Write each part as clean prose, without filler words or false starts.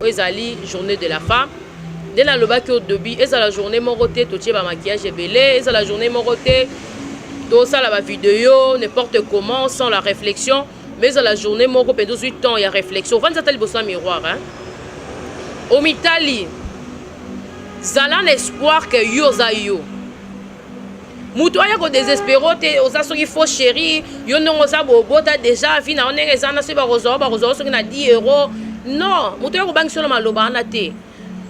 ezali journée de la femme. Dès la lobaki au début, et la journée moroté, tout ba maquillage belé, et la journée moroté, tout ça la vidéo, n'importe comment, sans la réflexion, mais la journée moroté, 18 ans, il y a réflexion. Van zatali bossa miroir, hein. Au mitali, zalan espoir que yo za yo. Mutu aya ko désespéro te oza soki faux chéri, yo ndongo sa bobo ta déjà vi na onenge ezana se ba rozo soki na 10 €. Non, mutu aya ko bangi solo maloba na te.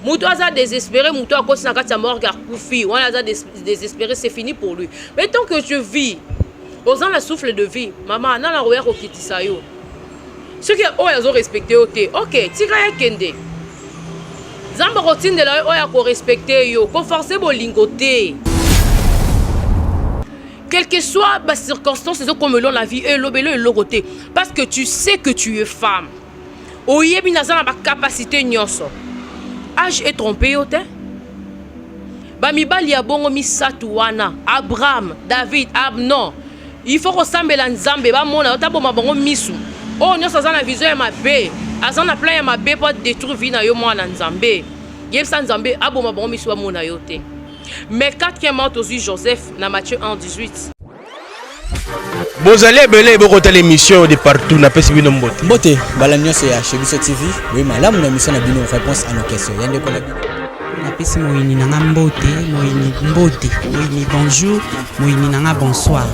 Mutu aza désespéré, mutu akosi na kati ya morgue akufi, wana aza désespéré, c'est fini pour lui. Mais tant que tu vis, osant la souffle de vie, maman na roya ko kitisa yo. Ceux qui ont respecté yo te, OK, tika ya kende. Zamba routine de la oya ko respecter yo, ko forcer bolingo te. Quelle que soit la circonstance, c'est comme l'on la vie et l'obélo et l'ogoté. Parce que tu sais que tu es femme. Oye binazana ba capacité nyoso. Âge est trompé au te. Bamibali ya bongo misatu wana. Abraham, David, Abnon. Il faut ressembler à Nzambe. Ba mona otaboma bongo misu. Oh nyoso azana vision ya mabe. Azana plan ya mabe pour détruire vie na yo mwana Nzambe. Yebsa Nzambe aboma bongo misu ba mona yo te. Mais 4e mort aussi Joseph dans Matthieu 1:18. Vous allez belé beaucoup l'émission de partout na pesi bino mbote. Mbote balanyo c'est chez Biso TV. Oui malamu na mission na bino réponse à nos questions. Yande ko na pesi moyini nanga mbote, moyini mbote, moyini bonjour, moyini nanga bonsoir.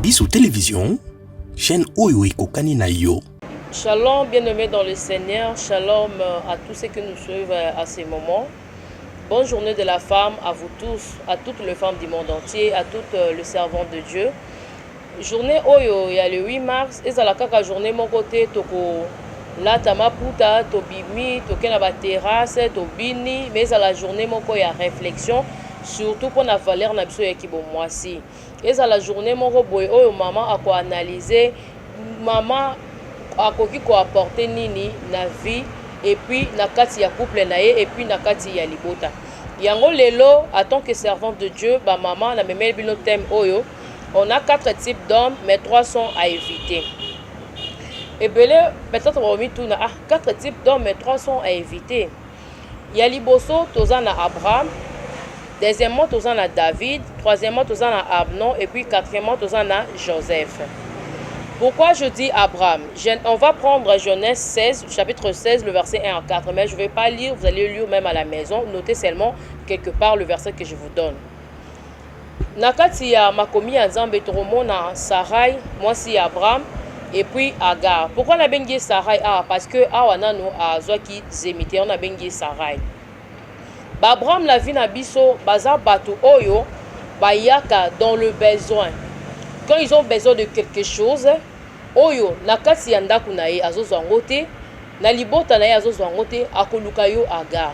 Biso Télévision, chaîne Oyo Kokani na yo. Shalom, bien-aimés dans le Seigneur. Shalom à tous ceux qui nous suivent à ces moments. Bonne journée de la femme à vous tous, à toutes les femmes du monde entier, à toutes les servantes de Dieu. Journée Oyo, il y a le 8 mars. Et ça la kaka journée mon côté toko la tamaputa, tobimi, tokena ba terrasse, tobini. Mais ça la journée mon côté il y a réflexion. Surtout pour la valeur na biso yaki bon moisi. Et ça la journée mon boy oh maman a quoi analyser maman a ko apporter nini na vie et puis na kati ya couple na ye et puis na kati ya libota. Yango lelo en tant que servante de Dieu ba maman na memel bino thème oyo on a 4 types d'hommes mais 3 sont à éviter. Et belé peut-être on va tout na 4 types d'hommes mais 3 sont à éviter. Ya liboso tozana Abraham. Deuxièmement, tu as David. Troisièmement, tu as Abnon. Et puis quatrièmement, tu as Joseph. Pourquoi je dis Abraham? On va prendre Genèse 16, chapitre 16, le verset 1 à 4. Mais je ne vais pas lire, vous allez lire même à la maison. Notez seulement quelque part le verset que je vous donne. Nakati ya makomi ya Nzambe toromona Sarai, moi si Abraham, et puis Agar. Pourquoi on a bengi Sarai? Parce que awanano a zoaki zemite, on a bengi Sarai. Abraham la vie na biso baza bato oyo bayaka dans le besoin. Quand ils ont besoin de quelque chose, oyo na kati ya ndaku na ye azozwango te, na libota na ye azozwango te, akoluka yo Agar.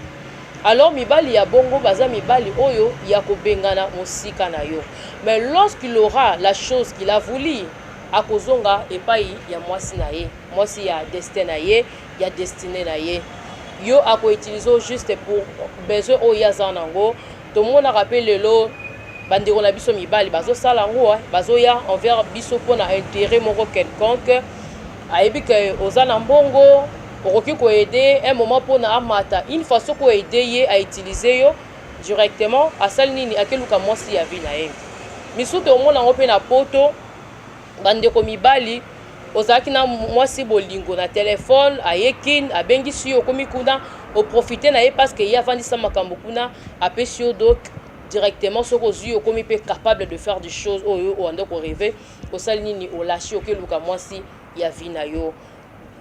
Alors mibali ya bongo baza mibali oyo ya kobengana mosika na yo. Mais lorsqu'il aura la chose qu'il a voulu, akozonga epai ya mwasi na ye, mwasi ya destin na ye, ya destiné na ye. Yo ako utiliser juste pour besoin o ya zanango to mona rappel lelo bandeko na biso mibali bazo sala ngo bazo ya envers biso pour na intérêt moko quelconque ayebi que ozana mbongo okoki ko aider un moment pour na amata une façon ko aider ye à utiliser yo directement asali nini akeluka mwasi ya vie na ye misuto omona ngo pe na poto bandeko mibali ozaki na mwasi bolingo na téléphone ayekin abengisi yo komi kuna o profiter na ye parce que ya vandisa makambo kuna apesi yo donc directement soko yo komi pe capable de faire des choses oyo o ando ko rêver o sali nini o lâcher ke luka mwasi ya vie na yo.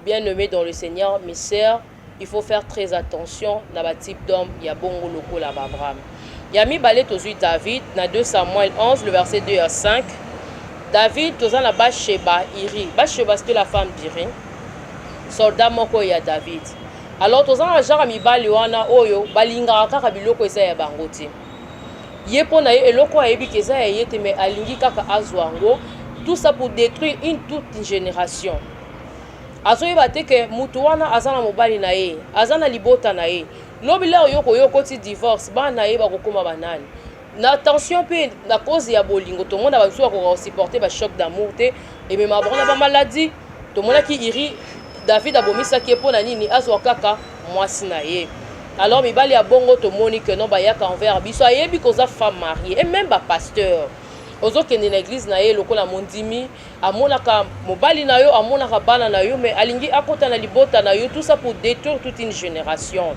Bien-aimés dans le Seigneur, mes sœurs, il faut faire très attention na ba type d'homme ya bongo loko la Abraham. Yami balé tozui David na 2 Samuel 11 le verset 2 à 5. David, tu as la Bathsheba, Iri. Bathsheba, c'était la femme d'Iri. Soldat moko ya David. Alors toza na genre mibali wana oyo balingaka kaka biloko eza ya bango te. Ye pona ye eloko ayebi keza ya ye te mais alingi kaka azwango, tout ça pour détruire toute une génération. Azoyeba te ke mutu wana azana mobali na ye, azana libota na ye. Lobi la yoko ti divorce ba na ye bakokoma banani. Na tension pe na cause ya bolingo to mona ba suwa ko supporter ba choc d'amour te et même abona ba maladie. To mona ki iri David abomisa ki pona nini azwa kaka mwasi na ye. Alors mibali ya bongo to moni que non ba yaka envers biso ayebi koza femme mariée et même ba pasteur. Ozo kende na église na ye lokola mondimi amonaka mobali na yo amonaka bana na yo mais alingi akota na libota na yo, tout ça pour détruire toute une génération.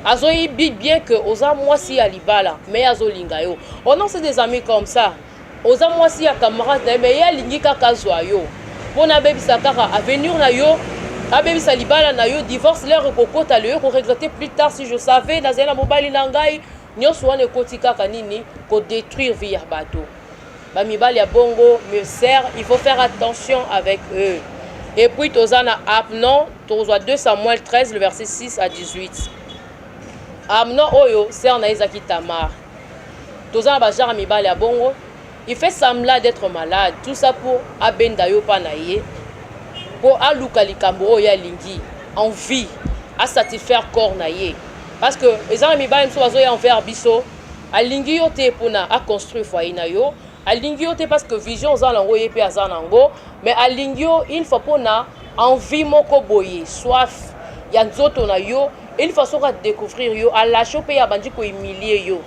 Azo yebi bien que oza mwasi ya libala mais azo linga yo. On a des amis comme ça. Oza mwasi ya camarade mais ya lingi kaka zwa yo. Pona bebisa kaka avenir na yo, abebisa libala na yo, divorce leur kokota le yo ko regretter plus tard si je savais na zela mobali na ngai. Nyonso wana ekoti kaka nini ko détruire vie ya bato. Ba mibali ya bongo, mes sœurs, il faut faire attention avec eux. Et puis tozana Amnon, tozwa 2 Samuel 13 le verset 6 à 18. Amnon oyo sœur na Ezaki Tamar. Tozana ba genre mibali ya bongo, il fait semblant d'être malade, tout ça pour abenda yo pa na ye. Pour aluka likambo oyo ya lingi, envie à satisfaire corps na ye. Parce que les gens mi ba mso bazo ya envers biso alingi yo te pona a construire foyer na yo, alingi yo te parce que vision za lango ye pe azanango, mais alingi yo une fois pona envie moko boye, soif ya nzoto na yo, une façon de découvrir yo, à lâcher pe ya bandi ko humilier yo.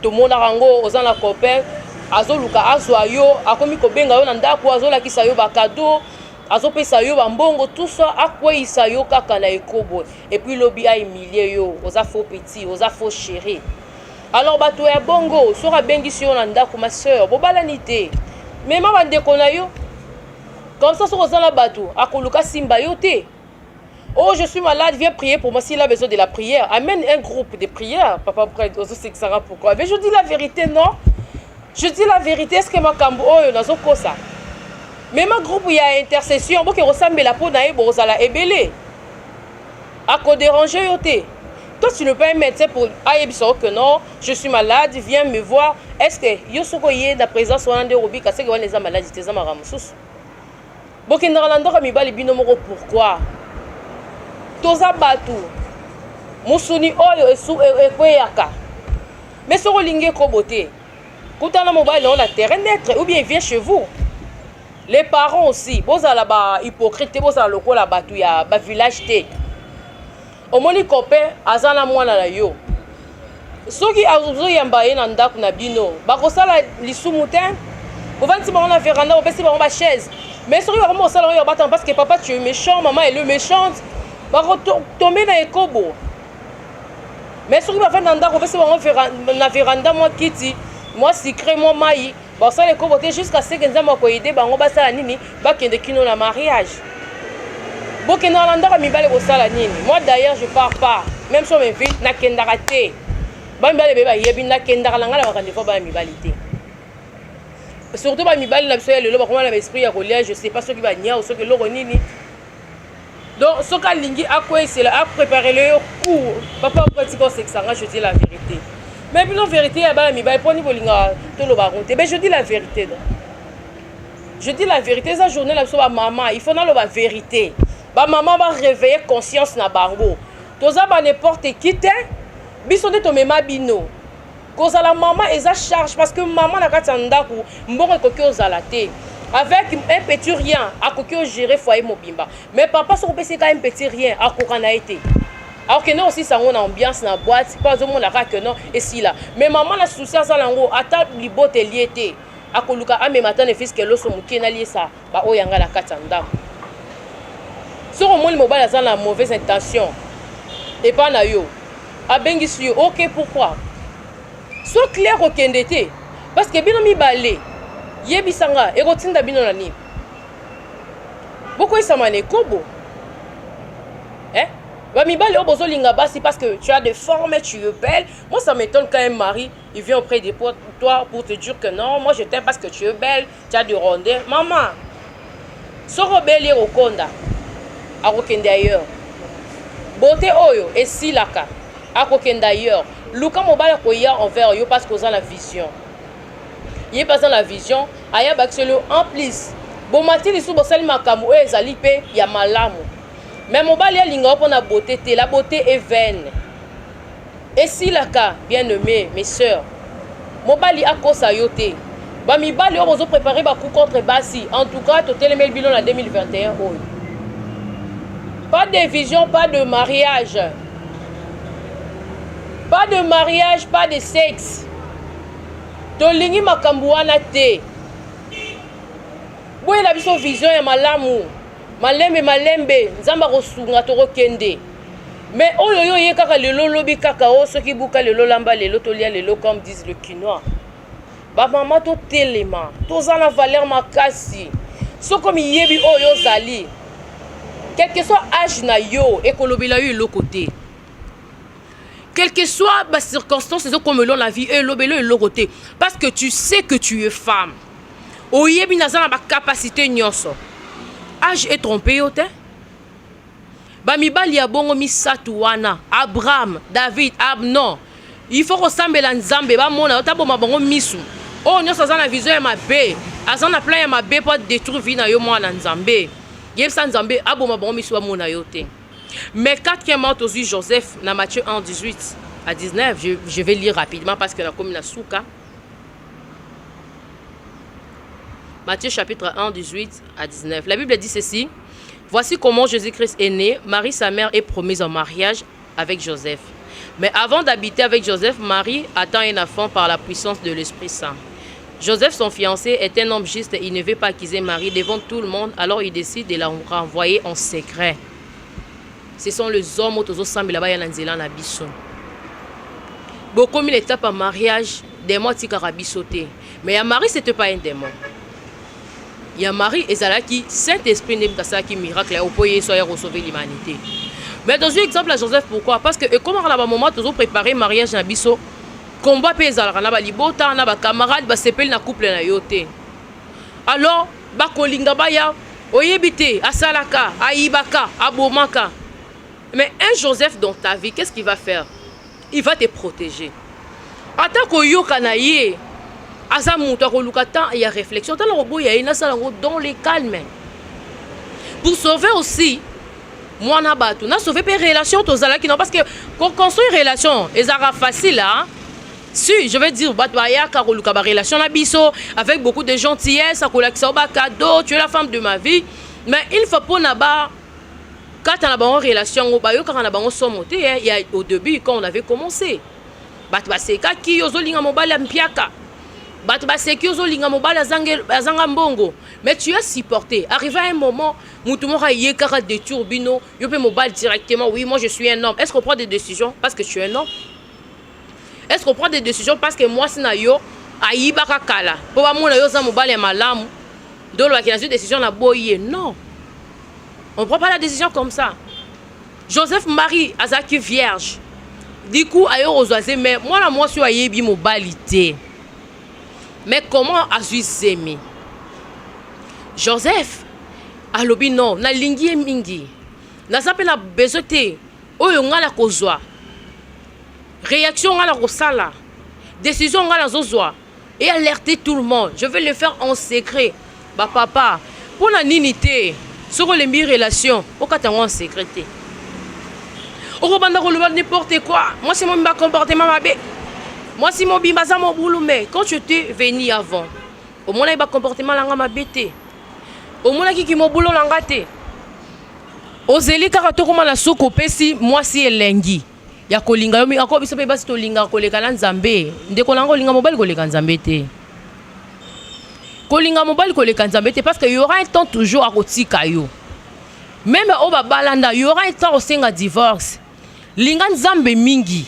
Tout monde rango ozan la copain azo luka azwa yo, akomi ko benga yo na ndako azo la kisa yo ba cadeau. Azopesa yo bambongo tout ça akweyisa yo kaka na ekobo et puis lobi a humilier yo oza faux petit oza faux chéri. Alors bato ya bongo sora bengisi yo na ndako ma sœur bobalani te même bandeko na yo comme ça sora za la bato akoluka simba yo te. Oh je suis malade, viens prier pour moi s'il a besoin de la prière, amène un groupe de prière. Papa prêtre ozo c'est que ça va pourquoi, mais je dis la vérité non, je dis la vérité. Est-ce que ma kambo oyo nazo kosa même un groupe où il y a intercession, bon qui ressemble la peau naïe, bon ça la ébélé. À quoi déranger yoté? Toi tu ne peux pas mettre pour aïe que non, je suis malade, viens me voir. Est-ce que yosoko yé la présence ou un de robi parce que les gens malades ils sont maramusous. Bon qui n'a rien d'autre mi bali binomoro pourquoi? Toza batu, musuni oyo et kweyaka. Mais sur le ligne koboté, quand on a mobile on a terrain d'être ou bien vient chez vous. Les parents aussi, vous avez la hypocrite, vous avez le la batu ya ba village té. Au moni copain azana mwana na yo. Soki azuzo yamba ye na ndako na bino, ba kosala lisumu te. Vous vanti ba na veranda, on pesi ba ba chaise. Mais soki ba ko sala yo batan parce que papa tu es méchant, maman elle est méchante. Ba tomber na ekobo. Mais soki ba fa na ndako, on pesi ba na veranda moi kiti, moi secret moi mai. Bon ça les coboter jusqu'à ce que nous avons aider bango basala nini ba kende kino na mariage. Bo kenda landa mi bale ko sala nini. Moi d'ailleurs je pars pas même sur mes vies na kenda raté. Ba mi bale beba yebi na kenda langa la bakande fo ba mi balité. Surtout ba mi bale na biso le lo ba comment l'esprit ya kolia, je sais pas ce qui va nia ou ce que lo nini. Donc ce ka lingi akwe c'est là à préparer le cours. Papa pratique c'est que ça je dis la vérité. Mais puis la vérité, je dis la vérité. Je dis la vérité, cette journée, la maman, il faut la vérité. Maman va réveiller conscience na bango. Toza ba n'importe qui te, bisonde to mema bino. Koza la maman eza charge parce que maman na katanda ku mbongo koki ozala te. Avec un petit rien, à koki gérer foyer mobimba. Mais papa so pesi ka un petit rien, à kokana été. Alors que non aussi ça on a ambiance na boîte, pas au monde la que non et si là. Mais maman la souci ça lango ata libote liété. Akoluka ame matin ne fils que lo so muki na lié ça. Ba o yanga la katanda. Sur au moins le mobile a la mauvaise intention. Et pas na yo. Abengi sur OK pourquoi? So clair au kendete parce que bino mi balé. Yebisanga e rotinda bino na ni. Beaucoup ça mané kobo. Hein? C'est parce que tu as des formes, tu es belle. Moi, ça m'étonne quand un mari, il vient auprès de toi pour te dire que non, moi je t'aime parce que tu es belle, tu as des rondeurs. Maman, sors belle et au conda. akokende ailleurs. Beauté oyo esilaka akokende ailleurs. Luka mobali akoya envers yo parce qu'on a la vision. Il pas dans la vision, aya bakiselo en plus. Bon matili sou bosali makambo ezali pe ya malamu. Mais mobali ya linga pona beauté te, la beauté est vaine. Esilaka, bien-aimés, mes sœurs. Mobali akosa yo te. Ba mibali yo bozo préparer ba coup contre basi. En tout cas, totelemel bilon en 2021 oyo. Pas de vision, pas de mariage. Pas de mariage, pas de sexe. Tolingi makambo wana te. Boye la biso vision ya malamu. Malembe, nzamba kosunga toko kende. Mais oyo yo ye kaka lelo lobi kaka o soki buka lelo lamba lelo tolia lelo comme disent le quinoa. Ba mama to telema, to zana valeur makasi. So comme yebi oyo zali. Quel que soit âge na yo, ekolobela yo le côté. Quelle que soit la circonstance, c'est comme l'on la vie et le côté. Parce que tu sais que tu es femme. Oyebi nazana ba capacité nyonso. Âge est trompé yote. Ba mibali ya bongo misatu wana, Abraham, David, Abnon. Il faut resembler nzambe ba mona otaboma bongo misu. Oh nyonso azana vision ya mabe, azana plan ya mabe pour détruire vie na yo mwana nzambe. Yebsa nzambe aboma bongo misu ba mona yote. Mais 4e mort aussi Joseph dans Matthieu 1 18 à 19, je vais lire rapidement parce que la commune a souka. Matthieu chapitre 1 18 à 19. La Bible dit ceci: voici comment Jésus-Christ est né. Marie sa mère est promise en mariage avec Joseph. Mais avant d'habiter avec Joseph, Marie attend un enfant par la puissance de l'Esprit Saint. Joseph, son fiancé, est un homme juste et il ne veut pas accuser Marie devant tout le monde, alors il décide de la renvoyer en secret. Ce sont les hommes qui sont là-bas en Abisso. Beaucoup de l'étape en mariage, des mois qui ont sauté. Mais à Marie, ce n'était pas un démon. Il y a Marie et Zalaki, Saint-Esprit n'est pas ça qui miracle au point de sauver l'humanité. Mais dans un exemple à Joseph, pourquoi? Parce que comme on a un moment, ils ont préparé le mariage en Abisso, combat paysan, on a libota, on a camarade, on s'appelle un couple na yote. Alors, bakolinga baya, oyebite, asalaka, aibaka, abomaka. Mais un Joseph dans ta vie, qu'est-ce qu'il va faire? Il va te protéger. Attends que yokanaye, il y a réflexion, dans les calmes. Pour sauver aussi, moi on a sauvé des relations parce que pour construire une relation, c'est facile. Hein? Si je vais dire, relation avec beaucoup de gentillesse, cadeau, tu es la femme de ma vie, mais il faut pas quand on a une relation, il y a au début, quand on avait commencé. Mais tu as supporté. Arrivé à un moment, des turbines, directement. Oui, moi je suis un homme. Est-ce qu'on prend des décisions parce que tu es un homme? Est-ce qu'on prend des décisions parce que moi, c'est nayo, aïbaka kala. Pour moi, nayo za mobile malam. Donc, la décision na boye. Non. On ne prend pas la décision comme ça. Joseph Marie Azaki vierge. Du coup, ayo ozoazé, mais moi la moi suis ayebi mobilité. Mais comment a-t-il aimé? Joseph alobi non, na lingi mingi. Na sape na besote. Oyo ngala kozwa. Réaction ngala kosala. Décision ngala zozwa. Et alerter tout le monde. Je vais le faire en secret. Bah papa, pour la ninité, sur les mi relations, au cas en secret. Au banda n'importe quoi. Moi c'est mon comportement mabé. Moi si mon bimbaza mon boulot mais quand je t'ai venu avant, au moins il va comportement langa mabété. Au moins qui mon boulot langa té. Ozeli karato comment la soko pesi moi si elengi. Ya kolinga yomi encore biso pe basi to linga koleka na nzambe. Ndeko lango linga mobile koleka nzambe té. Kolinga mobile koleka nzambe té parce que y aura un temps toujours à kotika yo. Même au babalanda y aura un temps au senga divorce. Linga nzambe mingi.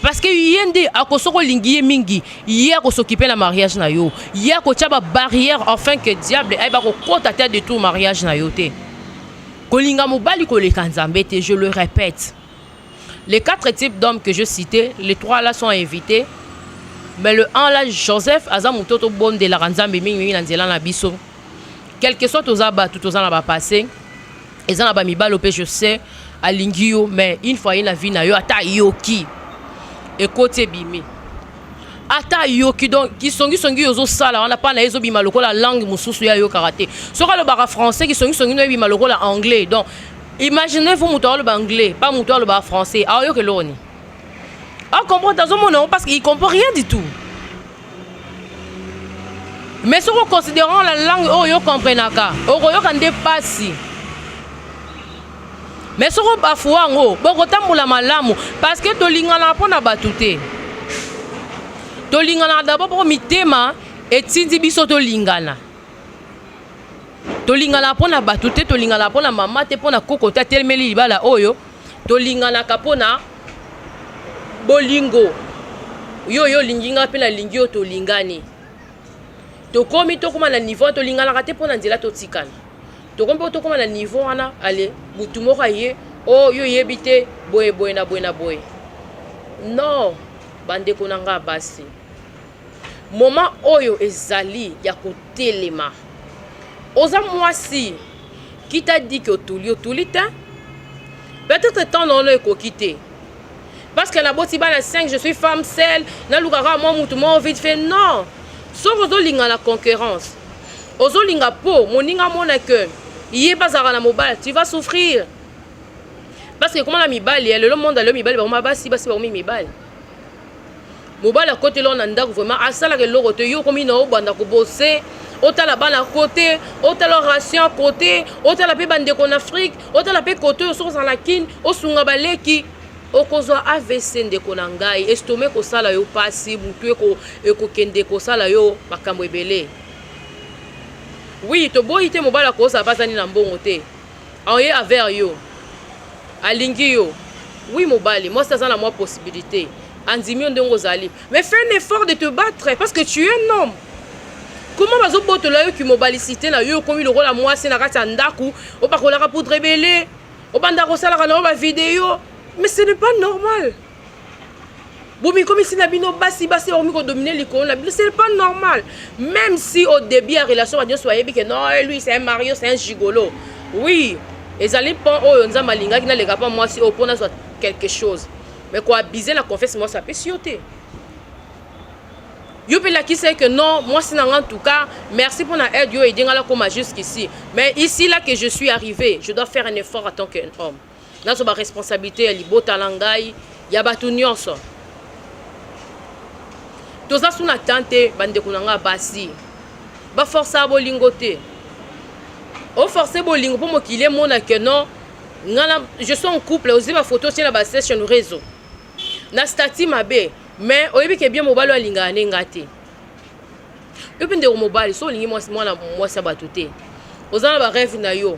Parce que yende akosoko lingi mingi, hier ko s'occuper la mariage na yo. Hier ko tchaba barrière afin que diable ay ba ko kota tête de tout mariage na yo té. Kolinga mobali koleka nzambe té, je le répète. Les 4 types d'hommes que je citais, les 3 là sont invités. Mais le 1 là, Joseph, Azamutoto bon de la Ranzambe mingi nanzela na biso. Quel que soit aux abats, tout aux ans là passé. Eza na ba mibalo pe je sais alingi yo mais une fois na vie na yo ata yoki ekote bimi ata yoki donc qui songi yozo sala wana pa na ezo bima lokola langue mususu ya yo karaté soka le bara français qui songi no bima lokola anglais donc imaginez vous muto le anglais pas muto le bara français a yo ke loni a comprendre dans mon parce qu'il comprend rien du tout mais si on considérant la langue oh yo comprenaka oh yo kan dépasser. Mais si on bafoua ngo, bokotambola malamu parce que tolingana pona batute. Tolingana d'abord pour mitema et tindi biso tolingana. Tolingana pona batute, tolingana pona mama te pona kokota telmeli libala oyo, tolingana kapona bolingo. Yo linginga pe na lingio tolingani. Tokomi tokoma na niveau tolingana kate pona nzela totikana. Tokombe tokoma na niveau wana ale mutu moko ye oh yo yebite boye na boye non bande konanga basi moment oyo ezali ya kotelema oza mwasi qui t'a dit que otuli ta peut-être temps non ekokite parce que la boti bana 5 je suis femme seule na lukaka moi mutu mo vite fait non so ozolinga la concurrence ozolinga po moninga mona que il pas à la mobile, tu vas souffrir. Parce que comment la mibali, le monde a le mibali, bah basi mibali. Mobile à côté là on anda vraiment à ça là que l'autre yo comme il n'a pas bosser, autant la bana à côté, autant la ration à côté, autant la paix bande en Afrique, autant la paix côté au source en la kin, au sunga baleki, au kozo AVC de konangai, estomé ko sala yo passi, mutu ko kende ko sala yo makambo ebele. Oui, to boite mobala ko sa pasani na mbongo te. Enye avec yo. Alingi yo. Oui mobali, moi ça na moi possibilité. Andimi ndongo zali. Mais fais un effort de te battre parce que tu es un homme. Comment bazo boto la yo ki mobalicité na yo comme le rôle à moi c'est na kati ndaku, o pa ko la pour rebeller, o banda ko sala na ba vidéo, mais ce n'est pas normal. Boumi comme si Nabino basi on ko dominer l'icône, c'est pas normal. Même si au début la relation va soyez que non lui c'est un Mario, c'est un gigolo. Oui, et allez pas oh nza malinga qui na les gars pas moi si au pona soit quelque chose. Mais quoi abuser la confiance moi ça peut sioter. Yo pe la qui sait que non, moi c'est en tout cas, merci pour la aide yo et dingala comme jusqu'ici. Mais ici là que je suis arrivé, je dois faire un effort en tant qu'homme. Dans ma responsabilité, libo talangai, ya batu nyonso. Tous ça sont attente bande kunanga basi ba forcer bolingo te o forcer bolingo pour mo kile mona que non ngana je suis en couple aussi ma photo sur la session réseau na statut mabe mais o yebi ke bien mobile alinga ngate yo pende ko mobile so lingi moi sa batute ozana ba rêve na yo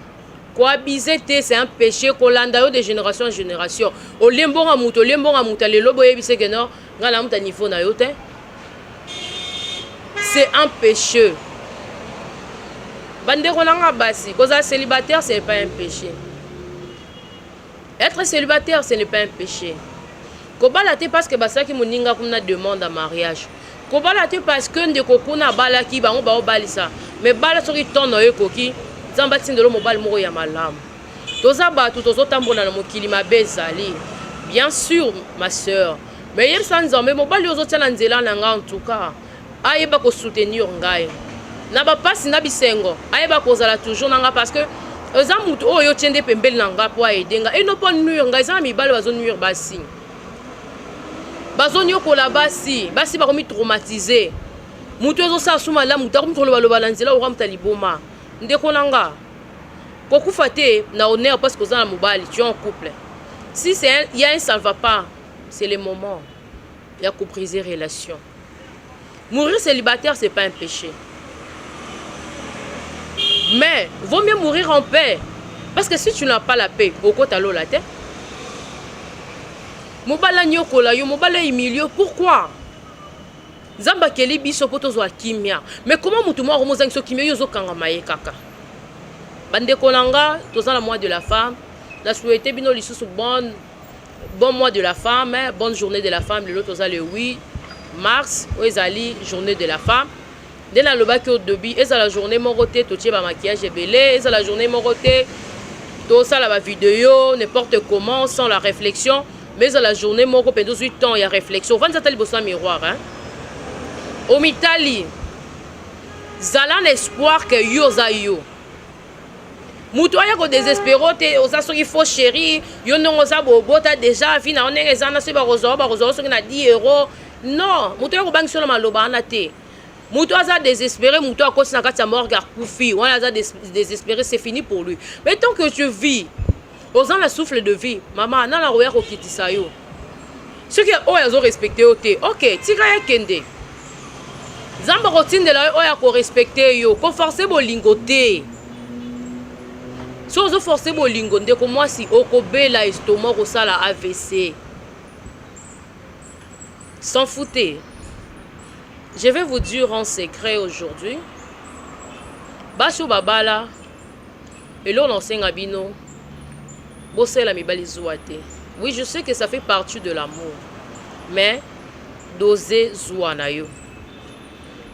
ko abiser te c'est un péché ko landa yo de génération en génération o lembonga muto le lobo yebi se que non ngala muta niveau na yo te. C'est un péché. Bande konanga basi, koza célibataire ce n'est pas un péché. Être célibataire ce n'est pas un péché. Kobalate parce que basaki moninga kuna demande en mariage. Kobalate parce que ndeko kuna balaki bango ba balisa. Mais bala soki tono ekoki, zamba tindelo mobile moko ya malamu. Toza ba tout tozotambola na mokili mabezali. Bien sûr ma sœur. Mais yem sanzambe mobile yozotia na nzela nanga en tout cas. Ayeba ko soutenir ngai na ba pasi na bisengo ayeba ko zala toujours nanga parce que eza mutu oyo tiende pembeli nanga po aidenga et no pas nuire ngai za mi balo bazo nuire basi bazonyo ko la basi ba komi traumatiser mutu ezo sa suma la mutu komi tolo balo balanzela o ramta liboma ndeko nanga ko kufate na honneur parce que za na mobali tu es en couple si c'est il y a ça ne va pas c'est le moment il y a ko briser relation. Mourir célibataire, ce n'est pas un péché. Mais, vaut mieux mourir en paix. Parce que si tu n'as pas la paix, au côté de la tête, mobala nyokola yo, mobala imilio, pourquoi? Zamba keli biso poto zo kimia. Mais comment mutumo romozang so kimia yo zo kanga maye kaka? Bande kolanga, toza la mois de la femme. La souhaité bino lisusu bon mois de la femme, hein, bonne journée de la femme, le lot toza le 8 mars, ezali journée de la femme. Dès la loba qui au début, ezala la journée moroté, totié ba maquillage belé, ezala la journée moroté, tout ça la vidéo n'importe comment sans la réflexion mais à la journée moko pendant 8 ans il y a réflexion vendre ça tali bossa miroir hein au mitali zala l'espoir que yo za yo muto ya ko désespéro te oza soki faux chéri yo non oza bobota déjà vina on est ezana se ba rozo soki na 10 euros non muto ya ko bangi solo maloba na te muto aza désespéré muto a kosi na kati ya morgue akufi on aza désespéré c'est fini pour lui mais tant que tu vis oza na souffle de vie maman na la roya ko kitisa yo soki o yazo respecter o te OK tika ya kende zamba kotindela oyo ko respecter yo ko forcer bolingo te so ozo forcer bolingo ndeko mwasi okobela estomac kosala AVC s'en foutez. Je vais vous dire en secret aujourd'hui basho babala elo nonsenga bino bosela mibali zuate. Oui, je sais que ça fait partie de l'amour mais doser zuana yo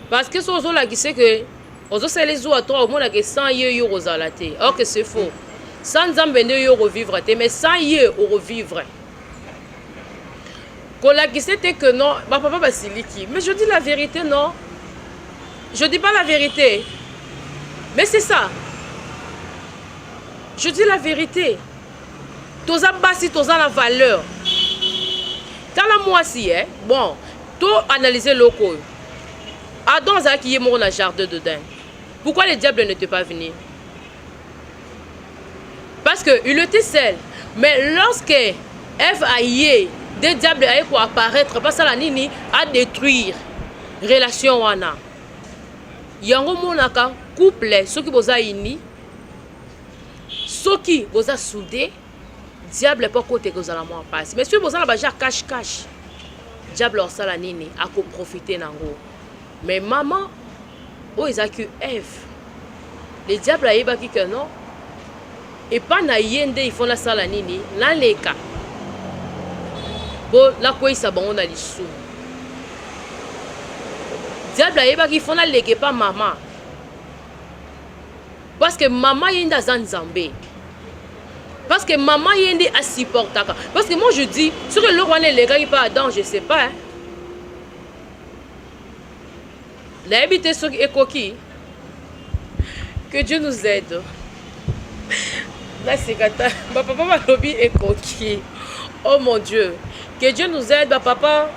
parce que so la qui sait que ozo sele zuwa to au monde que sans yé yo rozalate or que c'est faux sans nzambe ne yo revivre te mais sans yé au revivre kola qui c'était que non ma papa basiliki mais je dis la vérité non je dis pas la vérité mais c'est ça je dis la vérité toza basi toza la valeur tala moi si hein bon to analyser loko Adam Zaki est mort dans le jardin de Dain. Pourquoi le diable n'était pas venu? Parce qu'il était seul. Mais lorsque Ève a eu des diables pour apparaître, parce que la nini a détruire relation wana. Yango monaka couple ceux qui boza ini, ceux qui boza soudé, diable pas côté que vous allez m'en passer. Mais si boza la baja cache. Diable or ça la nini a ko profiter nango. Mais maman, oh ils accueillent Ève. Les diables a yeba qui que non. Et pas na yende ils font la sala nini, là les cas. Bon la quoi ils s'abonnent dans les sous. Diable a yeba qui font la légué pas maman. Parce que maman yenda zanzambé. Parce que maman yende a supportaka. Parce que moi je dis, sur le roi les gars il pas dedans, je sais pas. Hein. L'habité sur Ekoki. Que Dieu nous aide. Là, c'est Kata. Papa m'a lobby Ekoki. Oh mon Dieu. Que Dieu nous aide. Papa,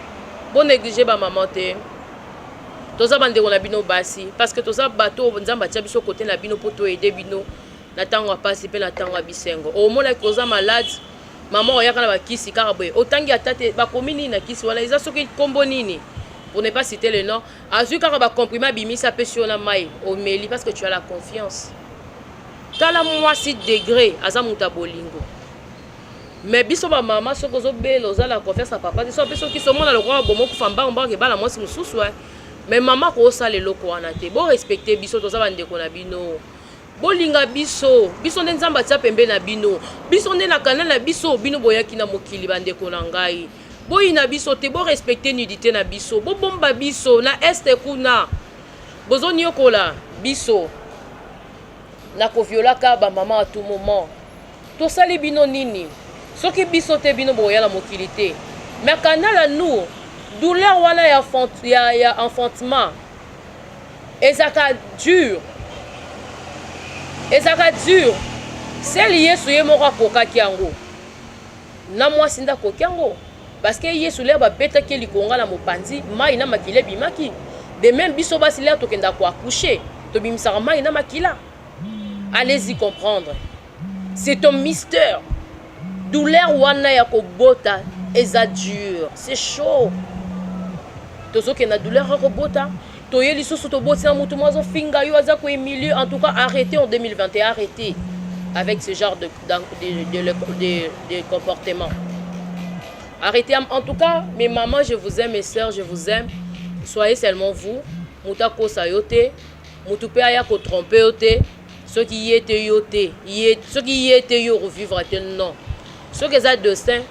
bon négliger ma maman. Tous les bande on a bino basi. Parce que tous les bateaux, on a bâti biso côté na bino pour aider bino. N'attend pas si peu n'attend pas bisengo. Au moins, les causes malades. Maman, on y a quand même kisi carabé. Autant qu'il y a tate, ba komini na kisi. Voilà, ils ont ce qui combo nini. Pour ne pas citer le nom, Azu Karaba comprimé bimi ça peut sur la maille au meli parce que tu as la confiance. T'as la moi 6 degrés azamuta bolingo. Mais biso ba maman so kozo belo za la confiance à papa, so peso qui somo na le roi bomo ku famba mba ke bala moi si mususu ouais. Mais maman ko sa le loko wana te. Bo respecter biso to za bande ko na bino. Bolinga biso, biso nzamba tsa pembe na bino. Biso na kanana biso bino boyaki na mokili bande ko na ngai. Boy na biso te bo respecter nudité na biso bo bomba biso na este kuna bozoni yokola biso na ko viola ka ba maman à tout moment to sali bino nini soki biso te bino boya la mokilité mais kanala nous douleur wana ya enfantement ezaka dur c'est lié sur yemora koka kiango na moi sinda kokiango. Parce que Yesu leba beta ke likonga na mopanzi mai na makile bimaki de même biso basila to kenda ko accoucher to bimisaka mai na makila. Allez-y comprendre. C'est un mystère. Douleur wana ya ko bota eza dur, c'est chaud. To zo kenda douleur ko bota to yeli soso to botina mutu mazo finga yo aza ko milieu en tout cas arrêtez en 2021 arrêtez avec ce genre de comportement. Arrêtez, en tout cas, mes mamans, je vous aime, mes soeurs, je vous aime. Soyez seulement vous. Mouta ko sayote, moutupe aya ko tromper yote. Ceux qui y étaient yote, ceux qui y étaient yo revivre non. Ceux qui ont destin,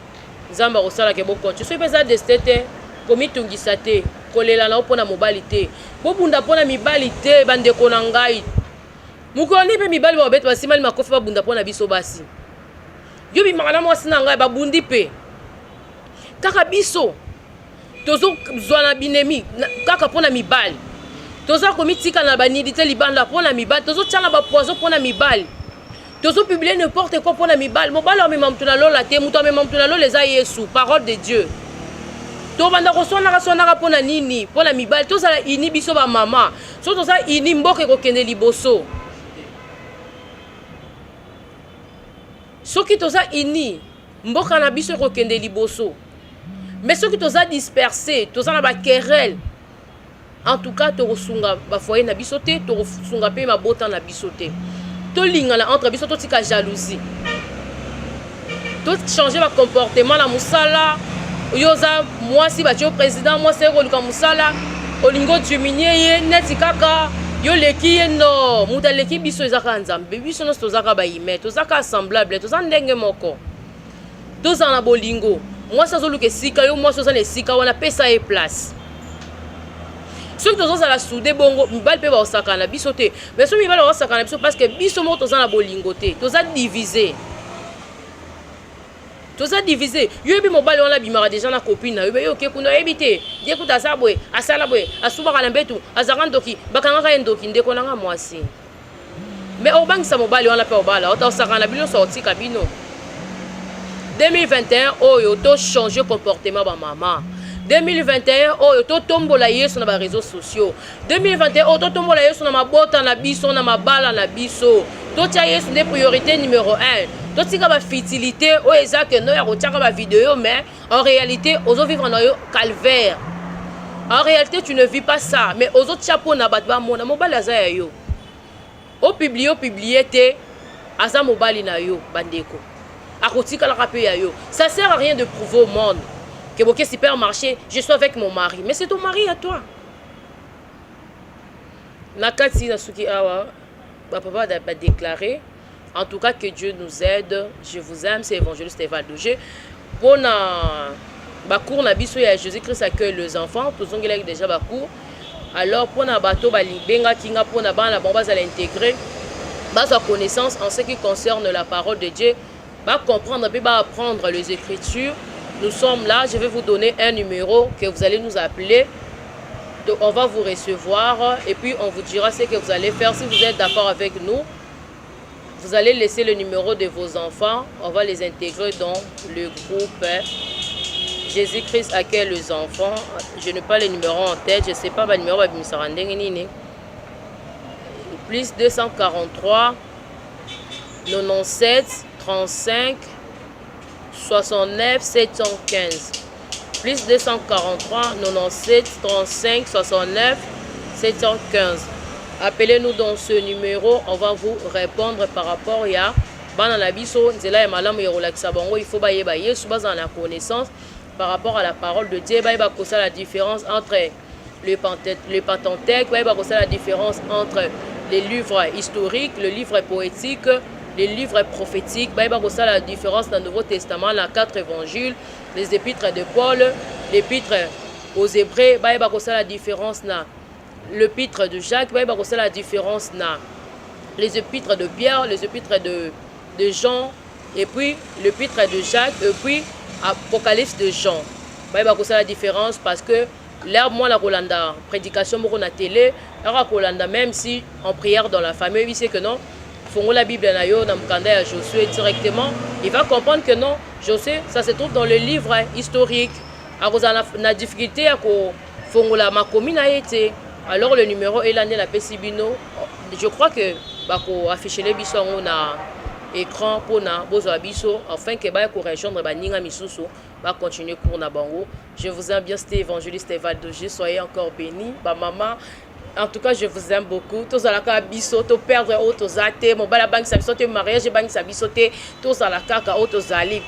zamba osala ke boko. Ceux qui ont destin te, komi tungisate, kolela na opona mobilité. Bobunda pona mibalité bande konangai. mukoni pe mibali ba beto basimali makofi ba bunda pona biso basi yo bi makana mwasi na ngai ba bundi pe kaka biso tozo zwana binemi kaka pona mibali tozo komitika na banidité libanda pona mibali tozo tchanga ba poison pona mibali tozo publier n'importe quoi pona mibali mobali o mema mtuna lola te muto mema mtuna lola eza Yesu parole de Dieu to banda ko sona pona nini pona mibali tozo la ini biso ba mama so tozo ini mboke ko kende liboso soki tozo ini mboka na biso ko kende liboso mais soki tozo dispersé tozo na ba querelle en tout cas to sunga ba foyer na biso te to sunga pe mabota na biso te to lingana entre biso to tika jalousie to changer ba comportement na musala yoza moi si ba tio président moi c'est ko musala olingo diminuer ye neti kaka yo leki no muta leki biso ezaka nzambe biso no tozaka ba ime tozaka semblable tozaka ndenge moko toza na bolingo moi ça zoluke sika yo moi soza na sika wana pesa e place soki tozozala soudé bongo mibali mpe baosakana biso te mais so mibali baosakana biso parce que biso moko toza na bolingo te toza divisé yoyebi mobali wana bimaka deja na copine na yo oke kuna oyebi te ye kuta aza boye asala boye asubaka na mbetu azaka ndoki bakangaka ye ndoki ndeko nanga mwasi mais obangisa mobali wana mpe obala otaosakana bino so otika bino 2021 oyo to changer comportement ba mama 2021 oyo to tombola yesu na ba réseaux sociaux 2021 oyo to tombola yesu na mabota na biso na mabala na biso to tia yesu nde priorité numéro 1 to tika ba futilité oyo eza que no ya kotiaka ba vidéo mais en réalité ozo vivre na yo calvaire en réalité tu ne vis pas ça mais ozo tia pona bato ba mona mobali aza ya yo o publier te aza mobali na yo bandeko akotika la rapé ya yo ça sert à rien de prouver au monde que au supermarché, je suis avec mon mari. Mais c'est ton mari à toi. Nakati Nasuki Awa, papa a déclaré, en tout cas que Dieu nous aide. Je vous aime, c'est évangéliste Evaldogé. Pour na cours na biso ya Jésus-Christ accueille les enfants, tous on a déjà cours. Alors pour na bateau benga kinga pour na ban la bomba à l'intégrer, base à connaissance en ce qui concerne la parole de Dieu, va comprendre et va apprendre les Écritures. Nous sommes là, je vais vous donner un numéro que vous allez nous appeler. Donc, on va vous recevoir et puis on vous dira ce que vous allez faire. Si vous êtes d'accord avec nous, vous allez laisser le numéro de vos enfants. On va les intégrer dans le groupe Jésus-Christ accueille les enfants. Je n'ai pas le numéro en tête, je ne sais pas le numéro. Plus 243 97 35 69 715 plus 243 97 35 69 715. Appelez-nous dans ce numéro, on va vous répondre par rapport à bana la biso nzela ya malamu ya relaxa bango. Il faut ba yeba yesu baza na connaissance par rapport à la parole de Dieu. Ba yeba ko la différence entre le Pentateuque, ba yeba ko la différence entre les livres historiques, le livre poétique, les livres prophétiques. Bah, il y a la différence dans le Nouveau Testament, les 4 évangiles, les épîtres de Paul, l'épître aux Hébreux. Bah, il y a la différence dans l'épître de Jacques. Bah, il y a la différence dans les épîtres de Pierre, les épîtres de Jean, et puis l'épître de Jacques, et puis Apocalypse de Jean. Bah, il y a la différence parce que là, moi, la Rolanda, prédication, moi, on a télé, la Rolanda, même si en prière dans la famille, il sait que non. La Bible na yo na mukanda ya Josué directement, il va comprendre que non, Josué, ça se trouve dans le livre historique. A na difficulté à ko fongola makomi na été. Alors le numéro est l'année la Pesibino. Je crois que ba ko afficher les biso na écran pour na bozo biso afin que ba ko rejoindre ba ninga misusu ba continuer pour na bango. Je vous aime bien, c'était évangéliste Evaldogé, soyez encore bénis. Ba maman. En tout cas, je vous aime beaucoup. Tous à la carte bisoto, perdre autos athées, mon bala banque sa bisoté, mariage banque sa bisoté, tous à la carte autos ali.